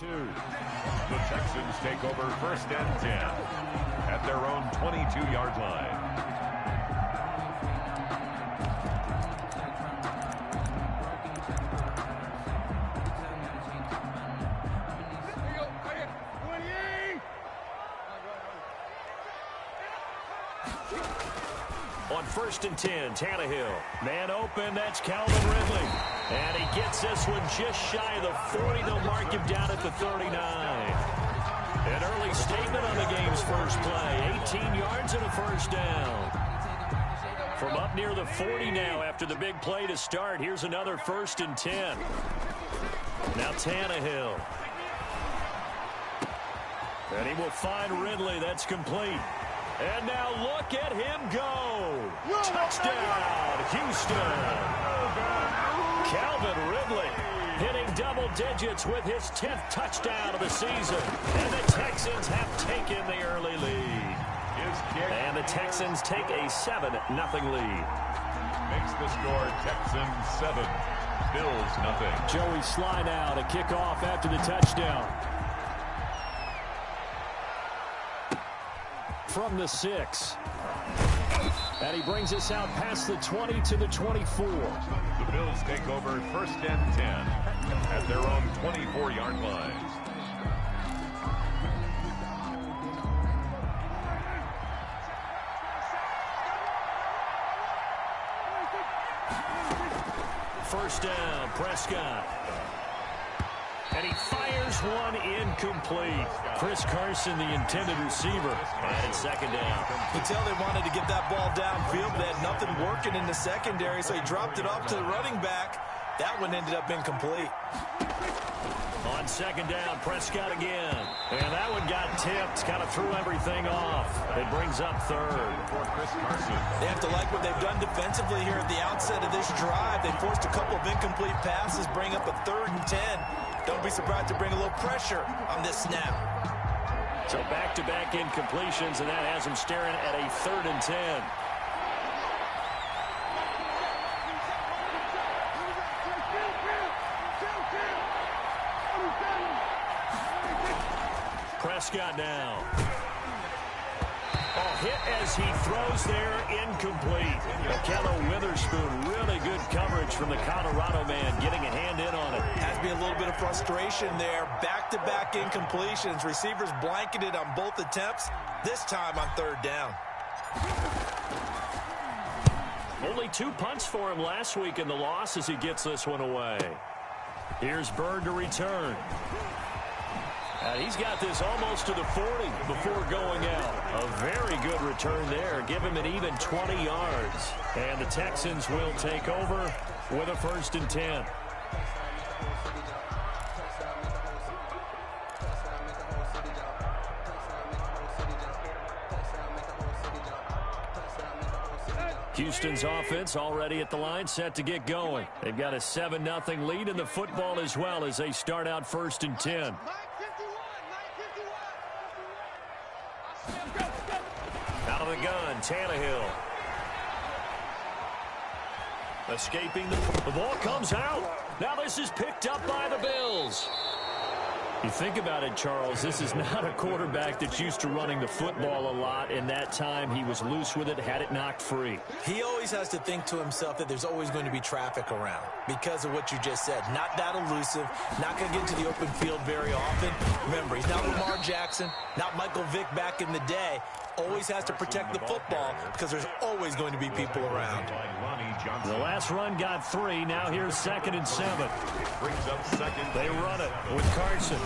2. The Texans take over 1st and 10 at their own 22-yard line. On 1st and 10, Tannehill. Man open, that's Calvin Ridley. And he gets this one just shy of the 40. They'll mark him down at the 39. An early statement on the game's first play. 18 yards and a first down. From up near the 40 now after the big play to start. Here's another 1st and 10. Now Tannehill. And he will find Ridley. That's complete. And now look at him go. Touchdown, Houston. Calvin Ridley hitting double digits with his 10th touchdown of the season. And the Texans have taken the early lead. And the Texans take a 7-0 lead. Makes the score Texans 7, Bills nothing. Joey Sly now to kick off after the touchdown. From the 6. And he brings us out past the 20 to the 24. The Bills take over 1st and 10 at their own 24-yard line. First down, Prescott. And he fires one incomplete. Chris Carson, the intended receiver. And it's 2nd down. You can tell they wanted to get that ball downfield. They had nothing working in the secondary, so he dropped it off to the running back. That one ended up incomplete. On 2nd down, Prescott again. And that one got tipped. Kind of threw everything off. It brings up 3rd. For Chris Carson. They have to like what they've done defensively here at the outset of this drive. They forced a couple of incomplete passes, bring up a 3rd and 10. Don't be surprised to bring a little pressure on this snap. So back-to-back incompletions, and that has him staring at a 3rd and 10. Prescott now. Oh, hit as he throws there, incomplete. Kello Witherspoon, really good coverage from the Colorado man, getting a hand in on it. Has to be a little bit of frustration there. Back-to-back incompletions. Receivers blanketed on both attempts, this time on 3rd down. Only 2 punts for him last week in the loss as he gets this one away. Here's Bird to return. He's got this almost to the 40 before going out. A very good return there. Give him an even 20 yards. And the Texans will take over with a 1st and 10. Houston's offense already at the line, set to get going. They've got a 7-0 lead in the football as well as they start out 1st and 10. Out of the gun, Tannehill. Escaping the ball comes out. Now this is picked up by the Bills. You think about it, Charles, this is not a quarterback that's used to running the football a lot. In that time, he was loose with it, had it knocked free. He always has to think to himself that there's always going to be traffic around because of what you just said. Not that elusive, not going to get into the open field very often. Remember, he's not Lamar Jackson, not Michael Vick back in the day. Always has to protect the football because there's always going to be people around. The last run got 3. Now here's 2nd and 7. They run it with Carson.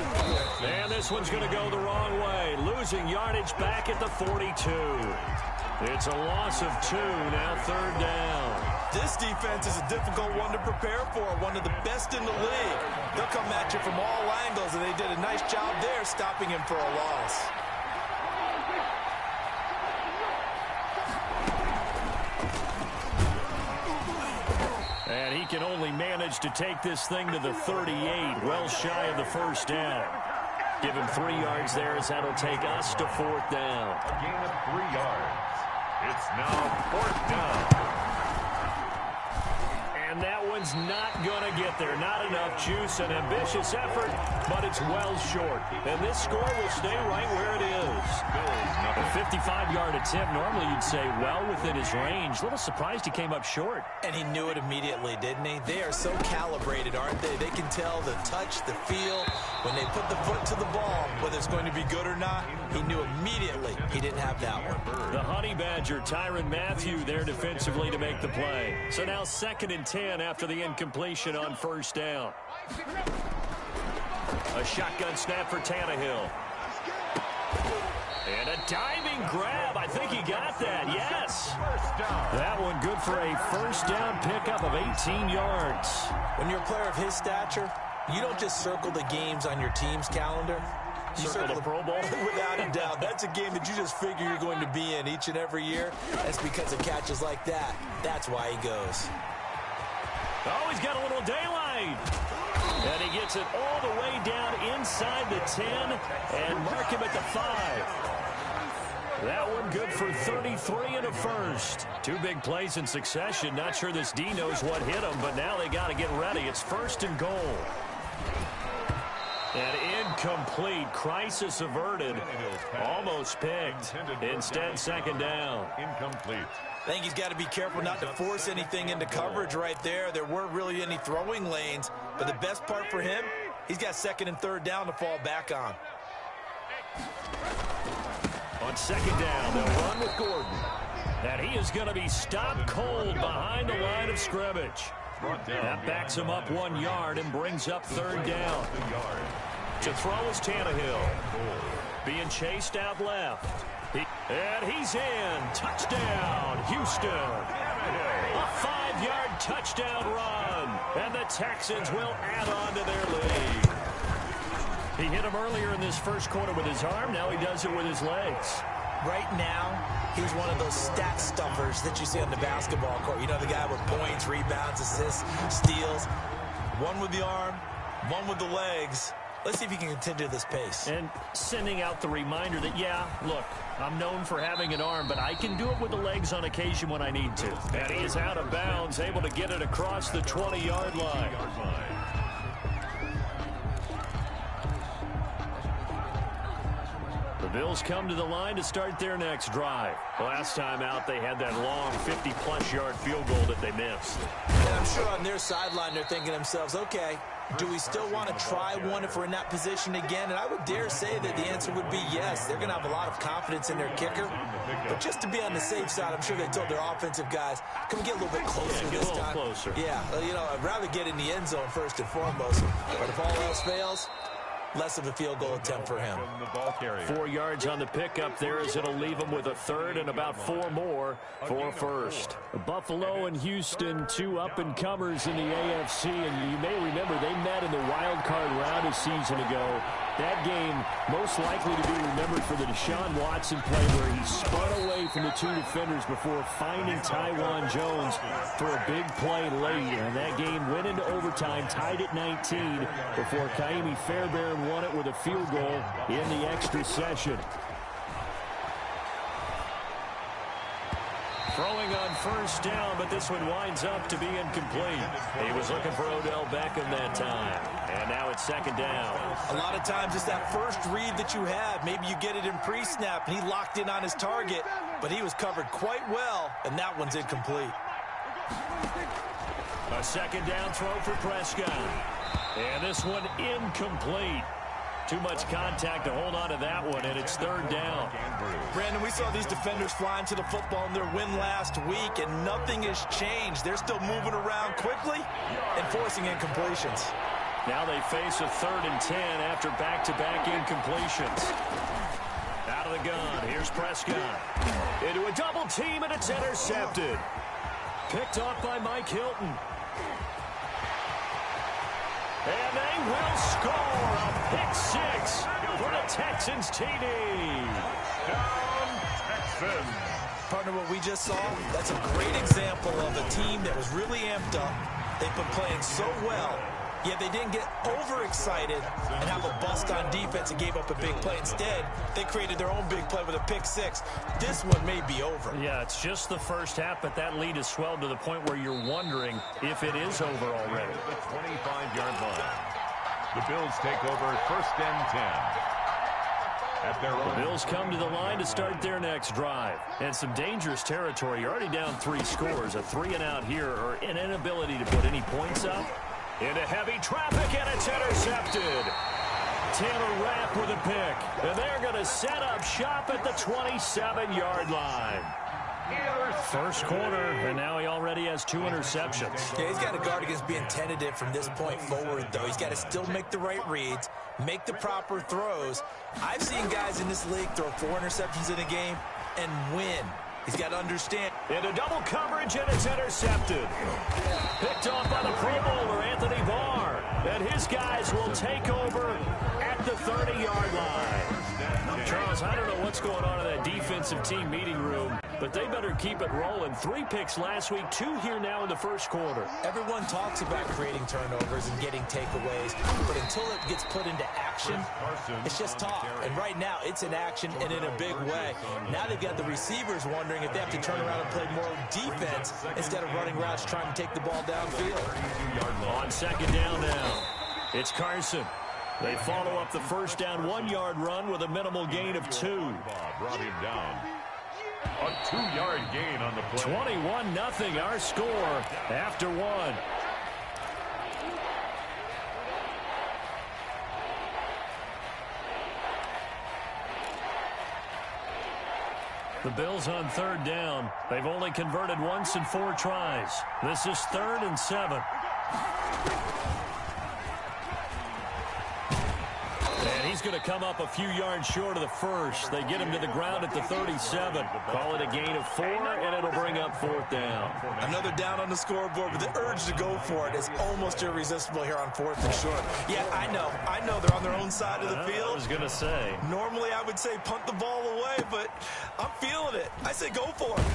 And this one's going to go the wrong way. Losing yardage back at the 42. It's a loss of 2. Now 3rd down. This defense is a difficult one to prepare for. One of the best in the league. They'll come at you from all angles, and they did a nice job there stopping him for a loss. And he can only manage to take this thing to the 38, well shy of the 1st down. Give him 3 yards there as that'll take us to 4th down. A gain of 3 yards. It's now 4th down. And that one one's not going to get there. Not enough juice, an ambitious effort, but it's well short. And this score will stay right where it is. A 55-yard attempt, normally you'd say well within his range. A little surprised he came up short. And he knew it immediately, didn't he? They are so calibrated, aren't they? They can tell the touch, the feel. When they put the foot to the ball, whether it's going to be good or not, he knew immediately he didn't have that one. The Honey Badger, Tyrann Mathieu, there defensively to make the play. So now 2nd and 10 after the incompletion on 1st down. A shotgun snap for Tannehill. And a diving grab. I think he got that. Yes. That one good for a 1st down pickup of 18 yards. When you're a player of his stature, you don't just circle the games on your team's calendar. You circle the Pro Bowl? Without a doubt. That's a game that you just figure you're going to be in each and every year. That's because of catches like that. That's why he goes. Oh, he's got a little daylight. And he gets it all the way down inside the 10 and mark him at the 5. That one good for 33 and a 1st. 2 big plays in succession. Not sure this D knows what hit him, but now they got to get ready. It's 1st and goal. And incomplete. Crisis averted. Almost picked. Instead, 2nd down. Incomplete. I think he's got to be careful not to force anything into coverage right there. There weren't really any throwing lanes. But the best part for him, he's got 2nd and 3rd down to fall back on. On 2nd down, they'll run with Gordon. And he is going to be stopped cold behind the line of scrimmage. That backs him up 1 yard and brings up 3rd down. To throw is Tannehill. Being chased out left. And he's in. Touchdown, Houston. A 5-yard touchdown run. And the Texans will add on to their lead. He hit him earlier in this 1st quarter with his arm. Now he does it with his legs. Right now, he's one of those stat stuffers that you see on the basketball court. You know, the guy with points, rebounds, assists, steals. One with the arm, one with the legs. Let's see if he can continue this pace. And sending out the reminder that, yeah, look, I'm known for having an arm, but I can do it with the legs on occasion when I need to. And he is out of bounds, able to get it across the 20-yard line. The Bills come to the line to start their next drive. Last time out, they had that long 50-plus yard field goal that they missed. And I'm sure on their sideline, they're thinking to themselves, okay, do we still want to try one if we're in that position again? And I would dare say that the answer would be yes. They're going to have a lot of confidence in their kicker. But just to be on the safe side, I'm sure they told their offensive guys, can we get a little bit closer this time? Closer. Yeah, you know, I'd rather get in the end zone first and foremost. But if all else fails, less of a field goal attempt for him. 4 yards on the pickup there as it'll leave him with a 3rd and about 4 more for 1st. Buffalo and Houston, 2 up-and-comers in the AFC, and you may remember they met in the wild card round a season ago. That game most likely to be remembered for the Deshaun Watson play where he spun away from the 2 defenders before finding Taiwan Jones for a big play late. And that game went into overtime, tied at 19 before Kaimi Fairbairn won it with a field goal in the extra session. Throwing on 1st down, but this one winds up to be incomplete. He was looking for Odell Beckham that time. And now it's 2nd down. A lot of times it's that first read that you have. Maybe you get it in pre-snap, and he locked in on his target, but he was covered quite well, and that one's incomplete. A 2nd down throw for Prescott. And this one incomplete. Too much contact to hold on to that one, and it's 3rd down. Brandon, we saw these defenders flying to the football in their win last week, and nothing has changed. They're still moving around quickly and forcing incompletions. Now they face a 3rd and 10 after back-to-back incompletions. Out of the gun, here's Prescott. Into a double team, and it's intercepted. Picked off by Mike Hilton. And they will score a pick 6 for the Texans TD. Down Texans. Partner, what we just saw, that's a great example of a team that was really amped up. They've been playing so well. Yeah, they didn't get overexcited and have a bust on defense and gave up a big play. Instead, they created their own big play with a pick six. This one may be over. Yeah, it's just the first half, but that lead has swelled to the point where you're wondering if it is over already. The 25-yard line. The Bills take over first and 10. At their own. The Bills come to the line to start their next drive. And some dangerous territory. You're already down 3 scores. A 3-and-out here, or an inability to put any points up. Into heavy traffic, and it's intercepted. Taylor Rapp with a pick. And they're going to set up shop at the 27-yard line. First quarter, and now he already has 2 interceptions. Yeah, he's got to guard against being tentative from this point forward, though. He's got to still make the right reads, make the proper throws. I've seen guys in this league throw 4 interceptions in a game and win. He's got to understand. Into double coverage, and it's intercepted. Picked off by the Pro Bowler, Anthony Barr. And his guys will take over at the 30-yard line. Charles, I don't know what's going on in that defensive team meeting room, but they better keep it rolling. 3 picks last week, 2 here now in the first quarter. Everyone talks about creating turnovers and getting takeaways, but until it gets put into action, it's just talk. And right now, it's in action and in a big way. Now they've got the receivers wondering if they have to turn around and play more defense instead of running routes trying to take the ball downfield. On second down now, it's Carson. They follow up the first down 1-yard run with a minimal gain of 2. Brought him down. A 2-yard gain on the play. 21-0 our score after 1. The Bills on third down. They've only converted once in 4 tries. This is 3rd and 7. And he's going to come up a few yards short of the first. They get him to the ground at the 37. Call it a gain of 4, and it'll bring up 4th down. Another down on the scoreboard, but the urge to go for it is almost irresistible here on 4th and short. Yeah, I know they're on their own side of the field. I was going to say. Normally I would say punt the ball away, but I'm feeling it. I say go for it.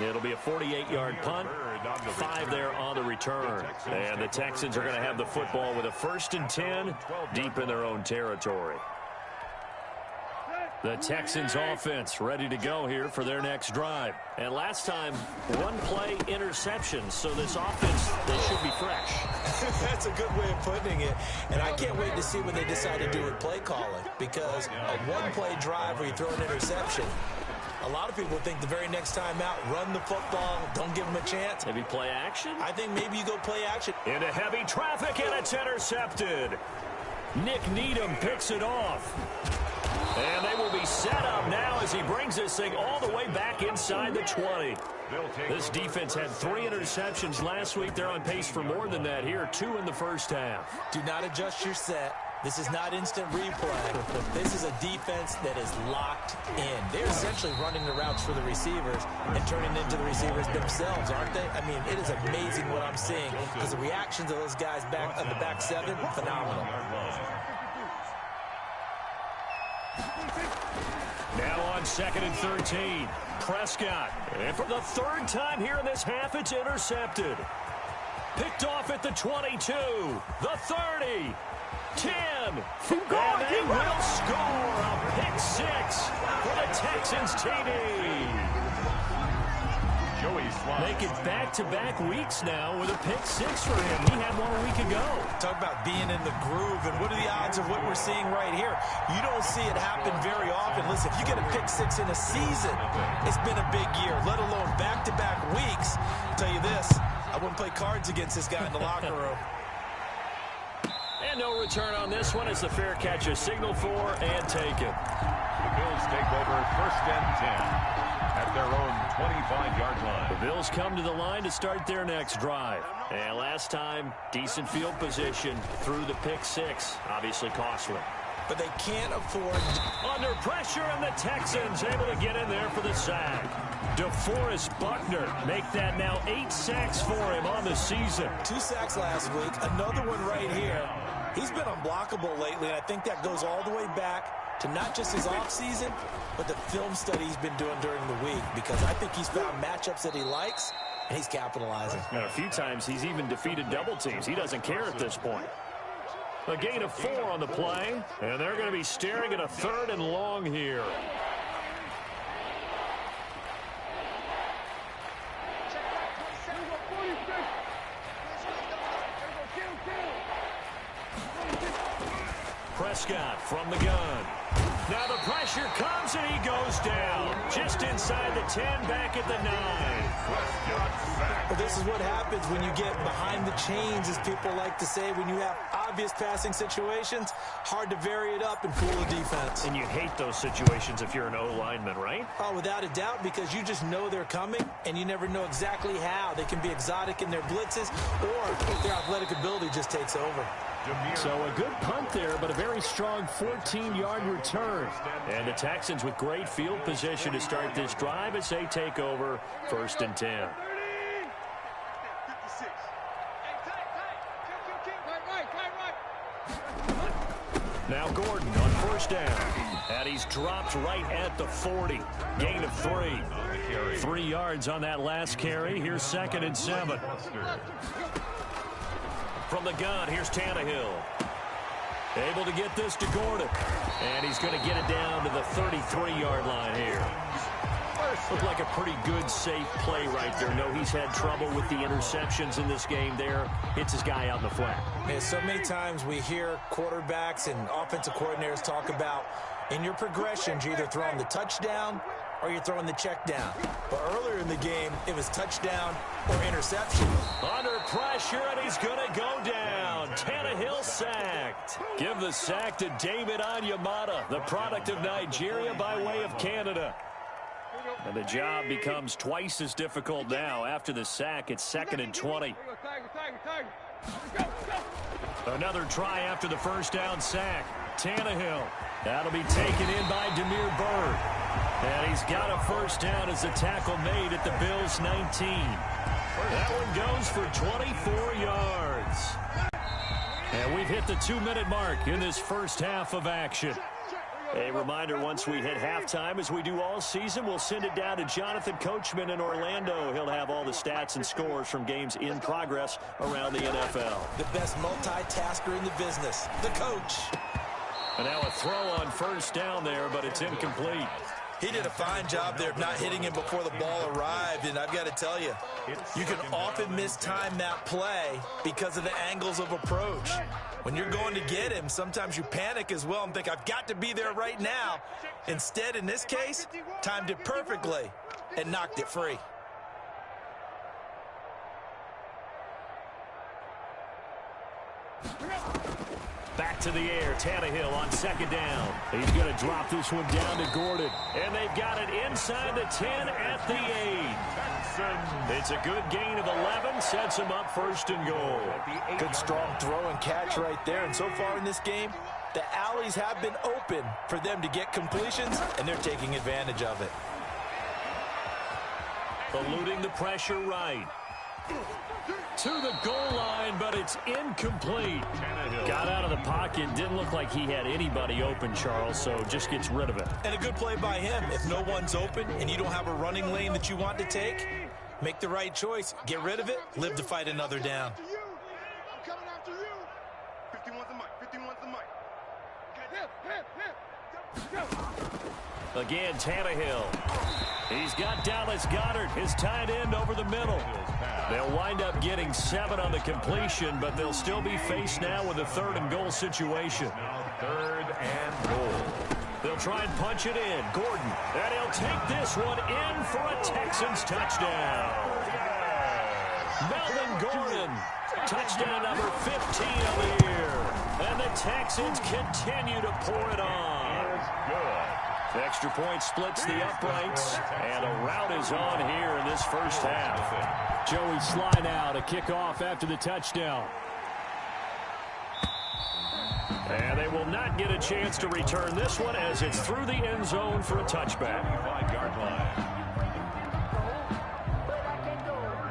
It'll be a 48-yard punt, 5 there on the return. And the Texans are going to have the football with a 1st and 10 deep in their own territory. The Texans offense ready to go here for their next drive. And last time, 1-play interception. So this offense, they should be fresh. That's a good way of putting it. And I can't wait to see what they decide to do with play calling. Because a 1-play drive where you throw an interception, a lot of people think the very next time out, run the football, don't give them a chance. Maybe play action? I think maybe you go play action. Into heavy traffic, and it's intercepted. Nick Needham picks it off. And they will be set up now as he brings this thing all the way back inside the 20. This defense had 3 interceptions last week. They're on pace for more than that here, 2 in the first half. Do not adjust your set. This is not instant replay. This is a defense that is locked in. They're essentially running the routes for the receivers and turning into the receivers themselves, aren't they? I mean, it is amazing what I'm seeing because the reactions of those guys back on the back 7, phenomenal. Now on 2nd and 13, Prescott. And for the 3rd time here in this half, it's intercepted. Picked off at the 22, the 30. 10, and they will score a pick 6 for the Texans TD. Make it back-to-back weeks now with a pick 6 for him. He had 1 a week ago. Talk about being in the groove, and what are the odds of what we're seeing right here? You don't see it happen very often. Listen, if you get a pick 6 in a season, it's been a big year, let alone back-to-back weeks. I'll tell you this, I wouldn't play cards against this guy in the locker room. And no return on this one as the fair catch is signaled for and taken. The Bills take over 1st and 10 at their own 25-yard line. The Bills come to the line to start their next drive. And last time, decent field position through the pick 6. Obviously costly. But they can't afford... Under pressure, and the Texans able to get in there for the sack. DeForest Buckner make that now 8 sacks for him on the season. 2 sacks last week, another one right here. He's been unblockable lately, and I think that goes all the way back to not just his offseason, but the film study he's been doing during the week, because I think he's found matchups that he likes, and he's capitalizing. And a few times he's even defeated double teams. He doesn't care at this point. A gain of 4 on the play, and they're going to be staring at a 3rd and long here. Prescott from the gun. Now the pressure comes and he goes down. Just inside the 10, back at the 9. Well, this is what happens when you get behind the chains, as people like to say. When you have obvious passing situations, hard to vary it up and fool the defense. And you hate those situations if you're an O-lineman, right? Oh, without a doubt, because you just know they're coming, and you never know exactly how. They can be exotic in their blitzes, or their athletic ability just takes over. So a good punt there, but a very strong 14-yard return. And the Texans with great field position to start this drive as they take over 1st and 10. Now Gordon on 1st down. And he's dropped right at the 40. Gain of 3. 3 yards on that last carry. Here's 2nd and 7. From the gun, here's Tannehill. Able to get this to Gordon. And he's going to get it down to the 33-yard line here. Looked like a pretty good, safe play right there. No, he's had trouble with the interceptions in this game there. Hits his guy out in the flat. And so many times we hear quarterbacks and offensive coordinators talk about, in your progressions, you're either throwing the touchdown or you're throwing the check down. But earlier in the game, it was touchdown or interception. Under pressure, and he's going to go down. Tannehill sacked. Give the sack to David Onyemata, the product of Nigeria by way of Canada. And the job becomes twice as difficult now. After the sack, it's 2nd and 20. Another try after the 1st down sack. Tannehill. That'll be taken in by Demir Bird. And he's got a 1st down as the tackle made at the Bills' 19. That one goes for 24 yards. And we've hit the 2-minute mark in this first half of action. A reminder, once we hit halftime, as we do all season, we'll send it down to Jonathan Coachman in Orlando. He'll have all the stats and scores from games in progress around the NFL. The best multitasker in the business, the coach. And now a throw on 1st down there, but it's incomplete. He did a fine job there of not hitting him before the ball arrived, and I've got to tell you, you can often mistime that play because of the angles of approach. When you're going to get him, sometimes you panic as well and think, I've got to be there right now. Instead, in this case, timed it perfectly and knocked it free. Back to the air, Tannehill on 2nd down. He's going to drop this one down to Gordon. And they've got it inside the 10 at the 8. It's a good gain of 11, sets him up 1st and goal. Good strong throw and catch right there. And so far in this game, the alleys have been open for them to get completions, and they're taking advantage of it. Eluding the pressure right. To the goal line, but it's incomplete. Got out of the pocket. Didn't look like he had anybody open, Charles, so just gets rid of it. And a good play by him. If no one's open and you don't have a running lane that you want to take, make the right choice. Get rid of it. Live to fight another down. I'm coming after you. 51's the mic. 51's the mic. Again, Tannehill. He's got Dallas Goedert, his tight end, over the middle. They'll wind up getting 7 on the completion, but they'll still be faced now with a 3rd and goal situation. Now 3rd and goal. They'll try and punch it in. Gordon, and he'll take this one in for a Texans touchdown. Melvin Gordon, touchdown number 15 of the year. And the Texans continue to pour it on. The extra point splits the uprights, and a rout is on here in this first half. Joey Sly now to kick off after the touchdown. And they will not get a chance to return this one as it's through the end zone for a touchback. 5-yard line.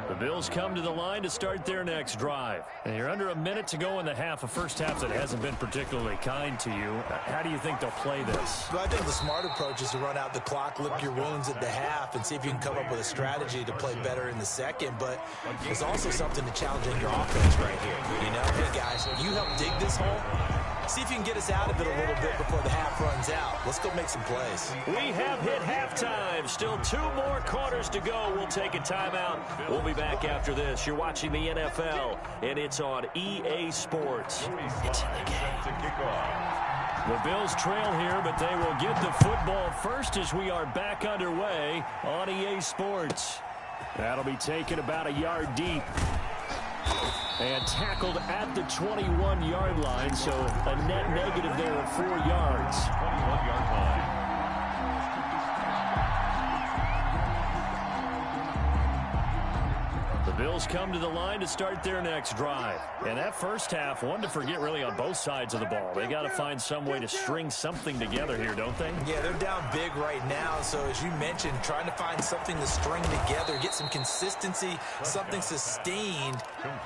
The Bills come to the line to start their next drive. And you're under a minute to go in the half, a first half that hasn't been particularly kind to you. How do you think they'll play this? Well, I think the smart approach is to run out the clock, lick your wounds at the half, and see if you can come up with a strategy to play better in the second. But there's also something to challenge in your offense right here. You know, hey, guys, you help dig this hole. See if you can get us out of it a little bit before the half runs out. Let's go make some plays. We have hit halftime. Still 2 more quarters to go. We'll take a timeout. We'll be back after this. You're watching the NFL, and it's on EA Sports. It's in the game. The Bills trail here, but they will get the football first as we are back underway on EA Sports. That'll be taken about a yard deep. And tackled at the 21-yard line, so a net negative there of 4 yards. 21-yard line. The Bills come to the line to start their next drive. And that first half, one to forget really on both sides of the ball. They got to find some way to string something together here, don't they? Yeah, they're down big right now. So as you mentioned, trying to find something to string together, get some consistency, something sustained,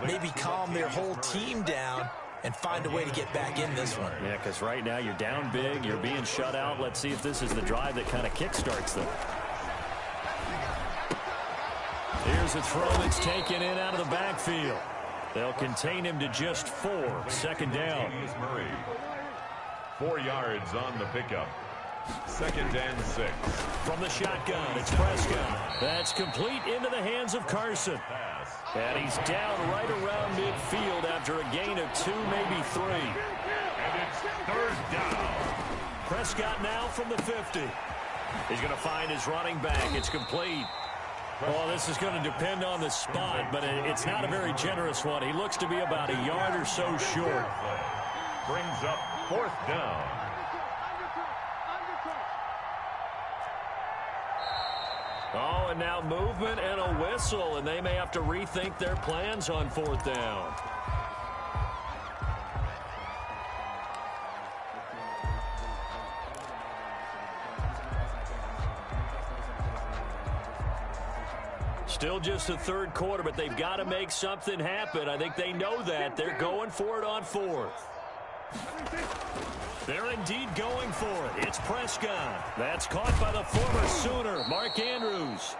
maybe calm their whole team down and find a way to get back in this one. Yeah, because right now you're down big, you're being shut out. Let's see if this is the drive that kind of kickstarts them. Here's a throw that's taken in out of the backfield. They'll contain him to just 4. Second down. 4 yards on the pickup. 2nd and 6. From the shotgun, it's Prescott. That's complete into the hands of Carson. And he's down right around midfield after a gain of 2, maybe 3. And it's 3rd down. Prescott now from the 50. He's going to find his running back. It's complete. Well, this is going to depend on the spot, but it's not a very generous one. He looks to be about a yard or so short. Brings up 4th down. Oh, and now movement and a whistle, and they may have to rethink their plans on 4th down. Still just the 3rd quarter, but they've got to make something happen. I think they know that. They're going for it on 4th. They're indeed going for it. It's Prescott. That's caught by the former Sooner, Mark Andrews.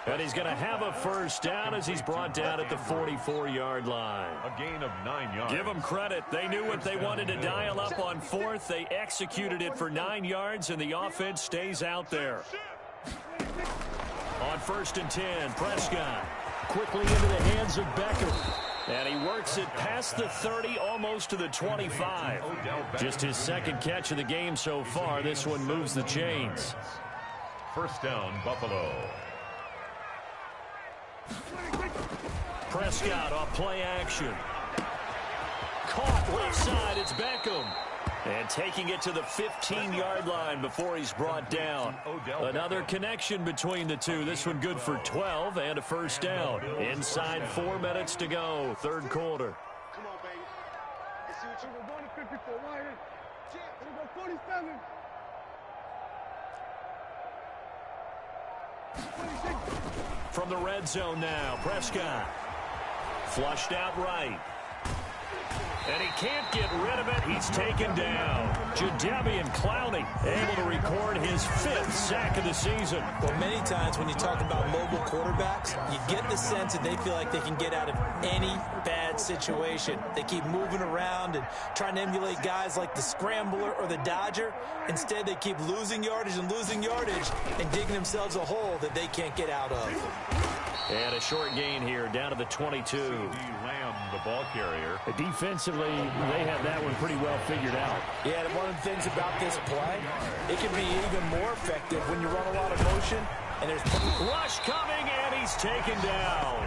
And he's going to have a first down as he's brought down at the 44-yard line. A gain of 9 yards. Give them credit. They knew what they wanted to dial up on 4th. They executed it for 9 yards, and the offense stays out there. On 1st and 10, Prescott quickly into the hands of Beckham. And he works it past the 30, almost to the 25. Just his 2nd catch of the game so far. This one moves the chains. 1st down, Buffalo. Prescott off play action. Caught left side, it's Beckham. And taking it to the 15-yard line before he's brought down. Another connection between the two. This one good for 12 and a first down. Inside 4 minutes to go, 3rd quarter. Come on, baby. Let's see what you going to 54. Why here? We're going 47. From the red zone now, Prescott. Flushed out right. And he can't get rid of it. He's taken down. Jadeveon Clowney able to record his 5th sack of the season. Well, many times when you talk about mobile quarterbacks, you get the sense that they feel like they can get out of any bad situation. They keep moving around and trying to emulate guys like the Scrambler or the Dodger. Instead, they keep losing yardage and digging themselves a hole that they can't get out of. And a short gain here down to the 22. Lamb, the ball carrier. Defensively, they have that one pretty well figured out. Yeah, and one of the things about this play, it can be even more effective when you run a lot of motion. And there's rush coming, and he's taken down.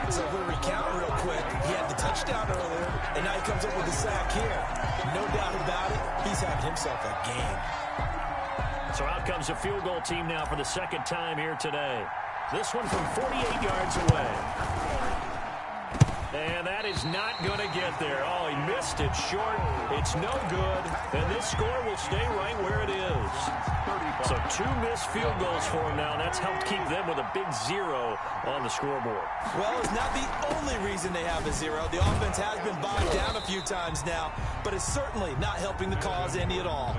So we'll recount real quick. He had the touchdown earlier, and now he comes up with the sack here. No doubt about it, he's having himself a game. So out comes a field goal team now for the 2nd time here today. This one from 48 yards away. And that is not going to get there. Oh, he missed it short. It's no good. And this score will stay right where it is. So 2 missed field goals for him now, and that's helped keep them with a big 0 on the scoreboard. Well, it's not the only reason they have a 0. The offense has been bogged down a few times now, but it's certainly not helping the cause any at all.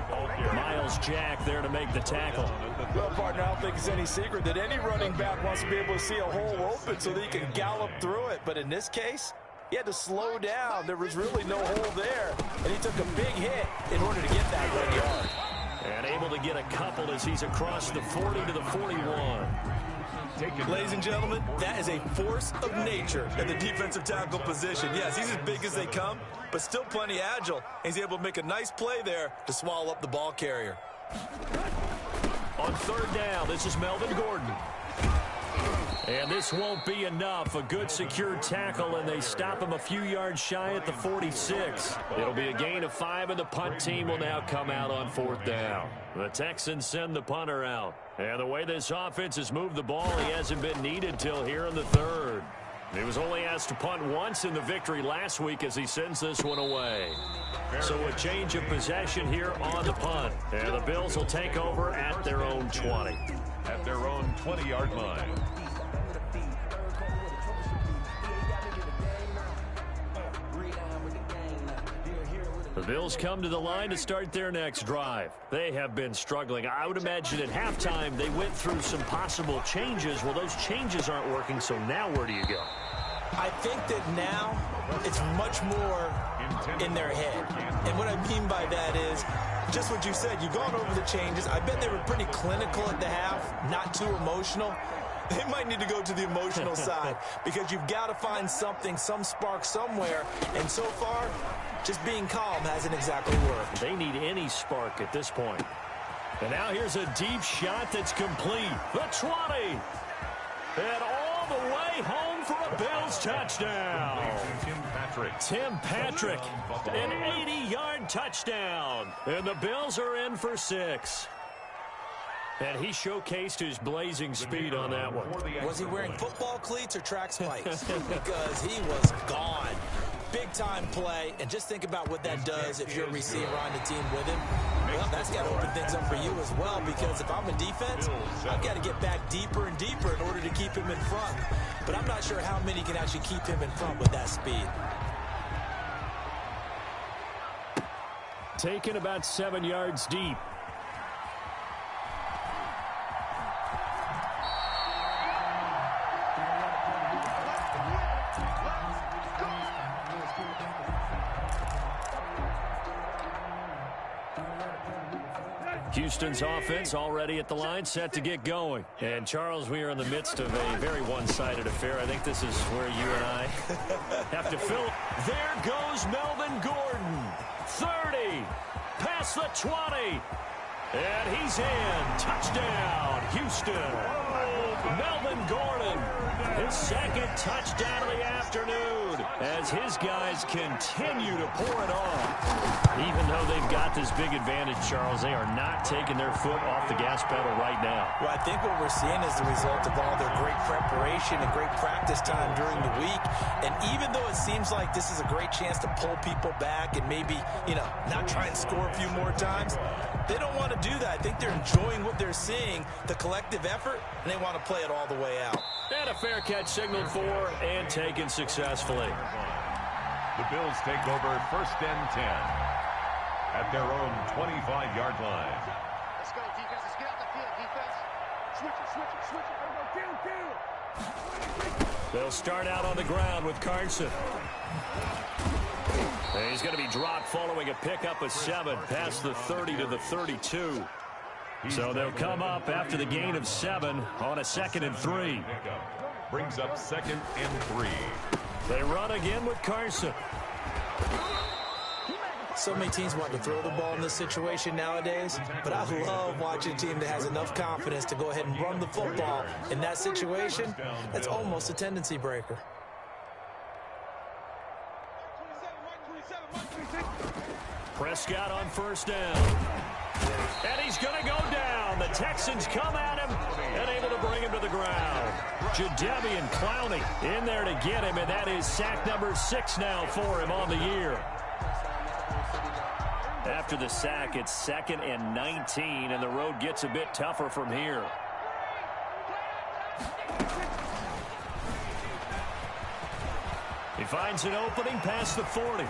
Miles Jack there to make the tackle. Well, partner, I don't think it's any secret that any running back wants to be able to see a hole open so that he can gallop through it. But in this case, he had to slow down. There was really no hole there, and he took a big hit in order to get that 1 yard. And able to get a couple as he's across the 40 to the 41. Ladies and gentlemen, that is a force of nature in the defensive tackle position. Yes, he's as big as they come, but still plenty agile. He's able to make a nice play there to swallow up the ball carrier. On 3rd down, this is Melvin Gordon. And this won't be enough. A good secured tackle, and they stop him a few yards shy at the 46. It'll be a gain of 5, and the punt team will now come out on 4th down. The Texans send the punter out. And the way this offense has moved the ball, he hasn't been needed till here in the 3rd. He was only asked to punt once in the victory last week as he sends this one away. So a change of possession here on the punt. And the Bills will take over at their own 20. At their own 20-yard line. The Bills come to the line to start their next drive. They have been struggling. I would imagine at halftime they went through some possible changes. Well, those changes aren't working, so now where do you go? I think that now it's much more in their head. And what I mean by that is just what you said. You've gone over the changes. I bet they were pretty clinical at the half, not too emotional. They might need to go to the emotional side because you've got to find something, some spark somewhere. And so far, just being calm hasn't exactly worked. They need any spark at this point. And now here's a deep shot that's complete. The 20. And all the way home for a Bills touchdown. Tim Patrick, an 80-yard touchdown. And the Bills are in for 6. And he showcased his blazing speed on that one. Was he wearing football cleats or track spikes? Because he was gone. Big-time play, and just think about what that does if you're a receiver on the team with him. Well, that's got to open things up for you as well, because if I'm a defense, I've got to get back deeper and deeper in order to keep him in front. But I'm not sure how many can actually keep him in front with that speed. Taken about 7 yards deep. Houston's offense already at the line, set to get going. And, Charles, we are in the midst of a very one-sided affair. I think this is where you and I have to fill. There goes Melvin Gordon. 30. Past the 20. And he's in. Touchdown, Houston. Melvin Gordon, his 2nd touchdown of the afternoon as his guys continue to pour it on. Even though they've got this big advantage, Charles, they are not taking their foot off the gas pedal right now. Well, I think what we're seeing is the result of all their great preparation and great practice time during the week. And even though it seems like this is a great chance to pull people back and maybe, not try and score a few more times, they don't want to do that. I think they're enjoying what they're seeing, the collective effort, and they want to play it all the way out. And a fair catch signaled for and taken successfully. The Bills take over 1st and 10 at their own 25-yard line. Let's go, defense. Let's get out the field, defense. Switch it. Kill. They'll start out on the ground with Carson. And he's going to be dropped following a pickup of 7 past the 30 to the 32. So they'll come up after the gain of 7 on a 2nd and 3. Brings up 2nd and 3. They run again with Carson. So many teams want to throw the ball in this situation nowadays, but I love watching a team that has enough confidence to go ahead and run the football. In that situation, that's almost a tendency breaker. Prescott on 1st down. And he's going to go down. The Texans come at him and able to bring him to the ground. Jadeveon Clowney in there to get him, and that is sack number 6 now for him on the year. After the sack, it's 2nd and 19, and the road gets a bit tougher from here. He finds an opening past the 40.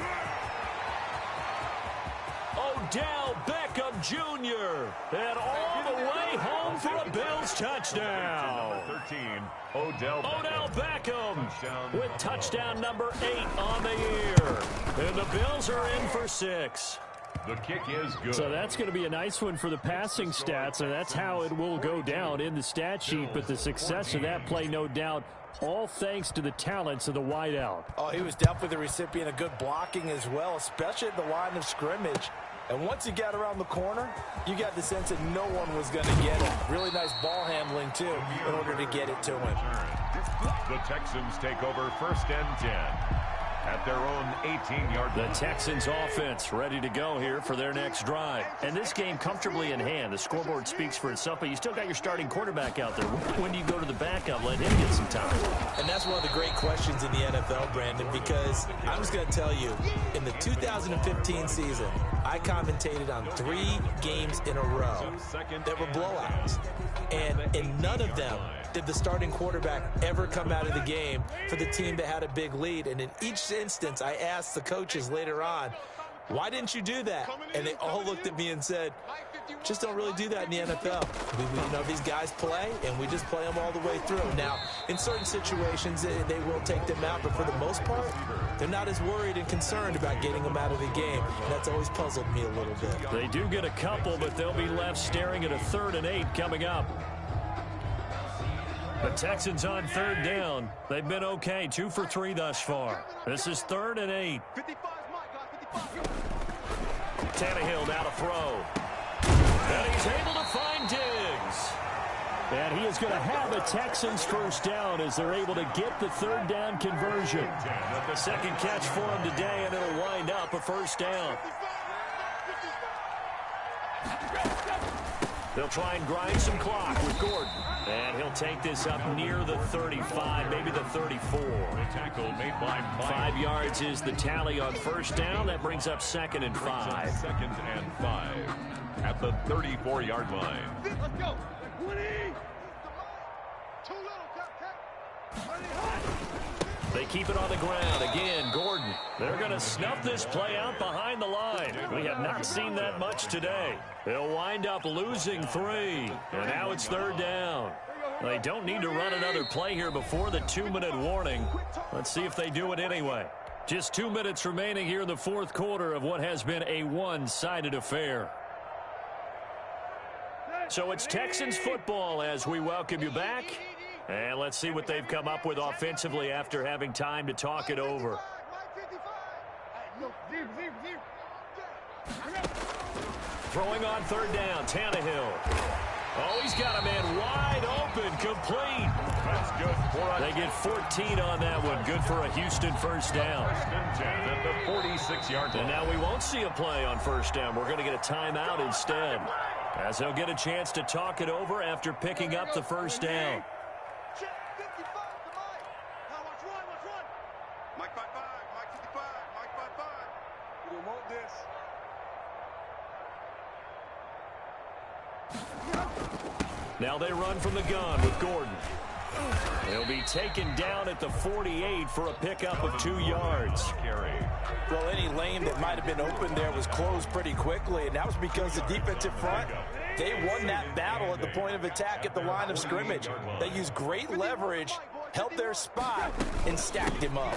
Odell Beckham Jr. and all the way home for a Bills touchdown. 13, Odell Beckham with touchdown number 8 on the year. And the Bills are in for 6. The kick is good. So that's going to be a nice one for the passing stats, and that's how it will go down in the stat sheet. But the success of that play, no doubt, all thanks to the talents of the wideout. Oh, he was definitely the recipient of good blocking as well, especially at the line of scrimmage. And once he got around the corner, you got the sense that no one was going to get him. Really nice ball handling, too, in order to get it to him. The Texans take over 1st and 10 at their own 18-yard line. The Texans offense ready to go here for their next drive. And this game comfortably in hand. The scoreboard speaks for itself, but you still got your starting quarterback out there. When do you go to the backup, let him get some time? And that's one of the great questions in the NFL, Brandon, because I'm just going to tell you, in the 2015 season, I commentated on 3 games in a row that were blowouts. And in none of them did the starting quarterback ever come out of the game for the team that had a big lead. And in each instance, I asked the coaches later on, why didn't you do that? And they all looked at me and said, just don't really do that in the NFL. You know, these guys play, and we just play them all the way through. Now, in certain situations, they will take them out, but for the most part, they're not as worried and concerned about getting them out of the game. And that's always puzzled me a little bit. They do get a couple, but they'll be left staring at a 3rd and 8 coming up. The Texans on 3rd down. They've been okay, 2 for 3 thus far. This is 3rd and 8. Tannehill now to throw. And he's able to find Diggs. And he is going to have a Texans 1st down as they're able to get the 3rd down conversion. The 2nd catch for him today, and it'll wind up a 1st down. They'll try and grind some clock with Gordon. And he'll take this up near the 35, maybe the 34. The tackle made by 5 yards is the tally on 1st down. That brings up 2nd and 5. 2nd and 5 at the 34-yard line. Let's go. 20. Too little. They keep it on the ground. Again, Gordon. They're going to snuff this play out behind the line. We have not seen that much today. They'll wind up losing 3. And now it's 3rd down. They don't need to run another play here before the 2-minute warning. Let's see if they do it anyway. Just 2 minutes remaining here in the 4th quarter of what has been a one-sided affair. So it's Texans football as we welcome you back. And let's see what they've come up with offensively after having time to talk it over. Throwing on 3rd down, Tannehill. Oh, he's got a man wide open, complete. That's good. They get 14 on that one. Good for a Houston 1st down. 10 at the 46-yard line. And now we won't see a play on 1st down. We're going to get a timeout instead, as they'll get a chance to talk it over after picking up the 1st down. Mike 55, Mike 55, Mike 55. We don't want this. Now they run from the gun with Gordon. They'll be taken down at the 48 for a pickup of 2 yards. Well, any lane that might have been open there was closed pretty quickly, and that was because the defensive front, they won that battle at the point of attack at the line of scrimmage. They used great leverage, held their spot, and stacked him up.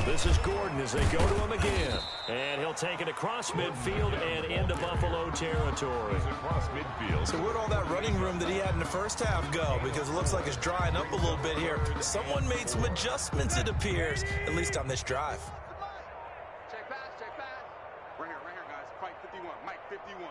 This is Gordon as they go to him again. And he'll take it across midfield and into Buffalo territory. Across midfield. So where'd all that running room that he had in the 1st half go? Because it looks like it's drying up a little bit here. Someone made some adjustments, it appears, at least on this drive. Check pass, check pass. Right here, guys. Fight 51. Mike 51.